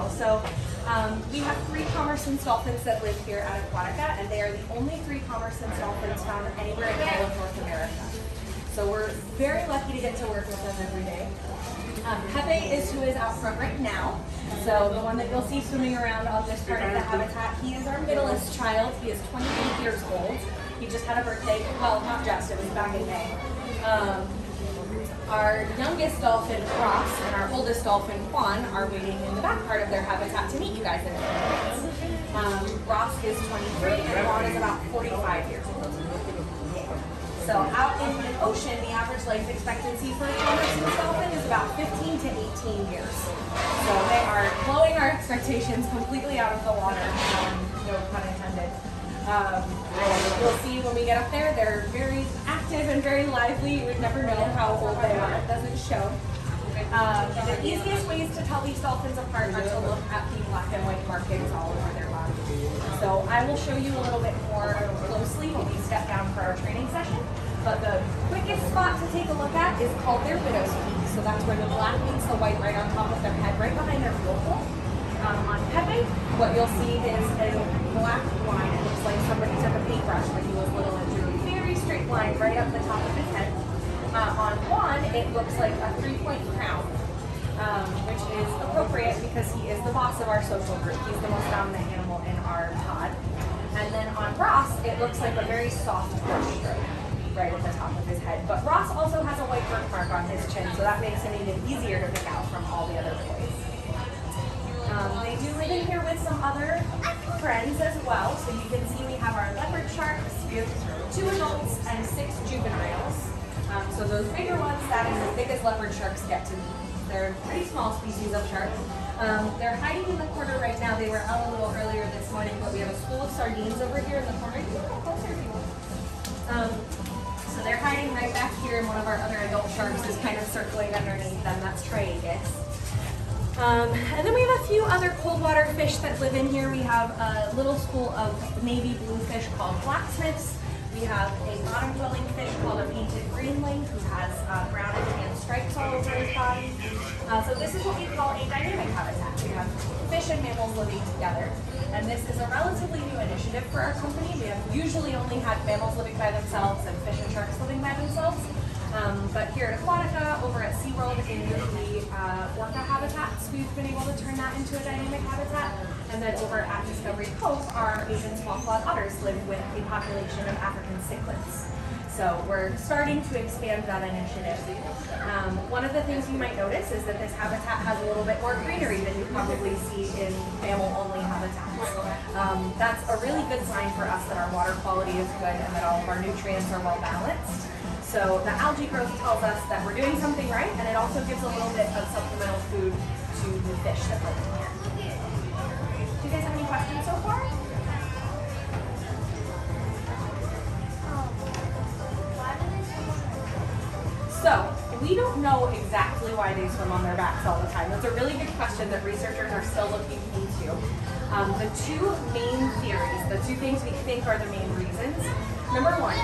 deal. So we have 3 Commersons dolphins that live here at Aquatica, and they are the only 3 Commersons dolphins found anywhere in all of North America. So we're very lucky to get to work with them every day. Pepe is who is out front right now. So the one that you'll see swimming around on this part of the habitat, he is our middlest child. He is 28 years old. He just had a birthday, well, not just, it was back in May. Our youngest dolphin, Ross, and our oldest dolphin, Juan, are waiting in the back part of their habitat to meet you guys in a few minutes. Ross is 23 and Juan is about 45 years old. So out in the ocean, the average life expectancy for a Commerson's dolphin is about 15 to 18 years. So they are blowing our expectations completely out of the water, no pun intended. You'll see when we get up there, they're very active and very lively. You would never know how old they are. It doesn't show. The easiest ways to tell these dolphins apart are to look at the black and white markings all over their body. So I will show you a little bit more closely when we step down for our training session. But the quickest spot to take a look at is called their widow's peak. So that's where the black meets the white right on top of their head, right behind their gill hole. On Pepe, what you'll see is a black line. It looks like somebody took a paintbrush when he was little and drew a very straight line right up the top of his head. On Juan, it looks like a 3-point crown, which is appropriate because he is the boss of our social group. He's the most dominant animal in our pod. And then on Ross, it looks like a very soft brush stroke right at the top of his head. But Ross also has a white birthmark on his chin, so that makes him even easier to pick out from all the other boys. They do live in here with some other friends as well. So you can see we have our leopard sharks. We have 2 adults and 6 juveniles. So those bigger ones, that is as big as leopard sharks get to be. They're a pretty small species of shark. They're hiding in the corner right now. They were out a little earlier this morning, but we have a school of sardines over here in the corner. You can go closer if you want. So they're hiding right back here, and one of our other adult sharks is kind of circling underneath them. That's Triagus. And then we have a few other cold water fish that live in here. We have a little school of navy blue fish called blacksmiths. We have a bottom dwelling fish called a painted greenling who has brown and tan stripes all over his body. So this is what we call a dynamic habitat. We have fish and mammals living together. And this is a relatively new initiative for our company. We have usually only had mammals living by themselves and fish and sharks living by themselves. But here at Aquatica, over at SeaWorld in the orca habitats, we've been able to turn that into a dynamic habitat. And then over at Discovery Cove, our Asian small-clawed otters live with a population of African cichlids. So we're starting to expand that initiative. One of the things you might notice is that this habitat has a little bit more greenery than you probably see in mammal-only habitats. That's a really good sign for us that our water quality is good and that all of our nutrients are well balanced. So the algae growth tells us that we're doing something right, and it also gives a little bit of supplemental food to the fish that live in here. Do you guys have any questions so far? So we don't know exactly why they swim on their backs all the time. That's a really good question that researchers are still looking into. The 2 main theories, the 2 things we think are the main reasons. Number 1,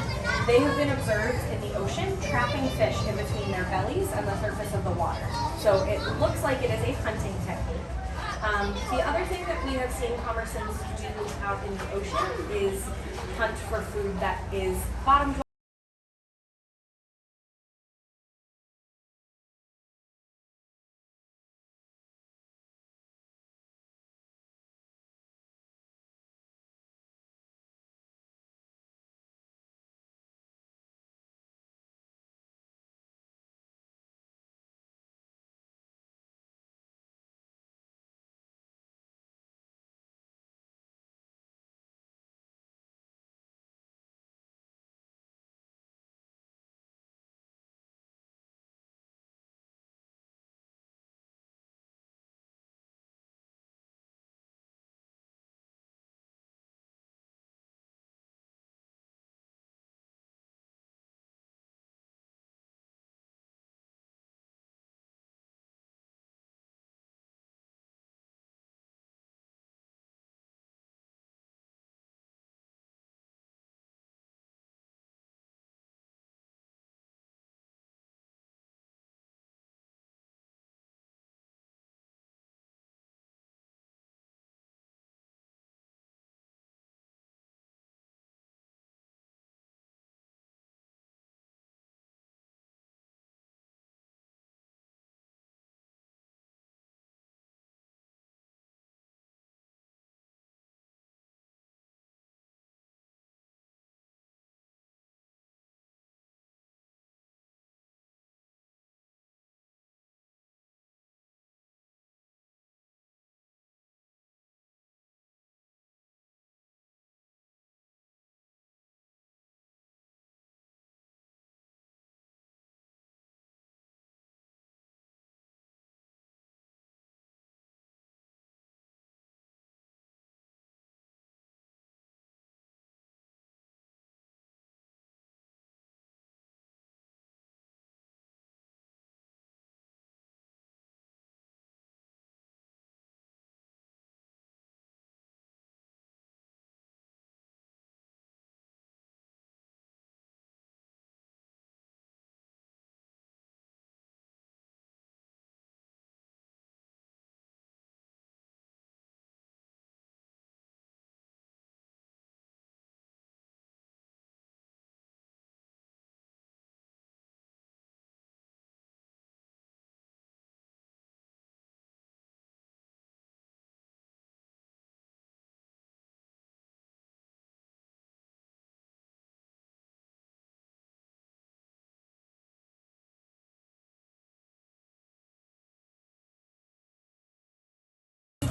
they have been observed in the ocean trapping fish in between their bellies and the surface of the water. So it looks like it is a hunting technique. The other thing that we have seen Commersons do out in the ocean is hunt for food that is bottom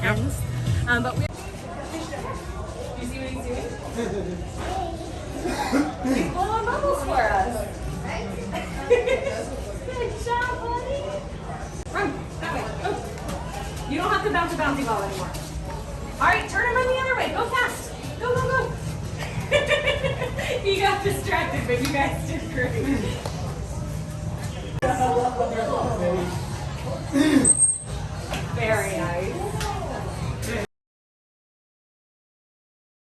ends. But we. You see what he's doing? He's blowing bubbles for us. Good job, buddy. Run that way. Go. You don't have to bounce a bouncy ball anymore. All right, turn and run the other way. Go fast. Go, go, go. He got distracted, but you guys did great.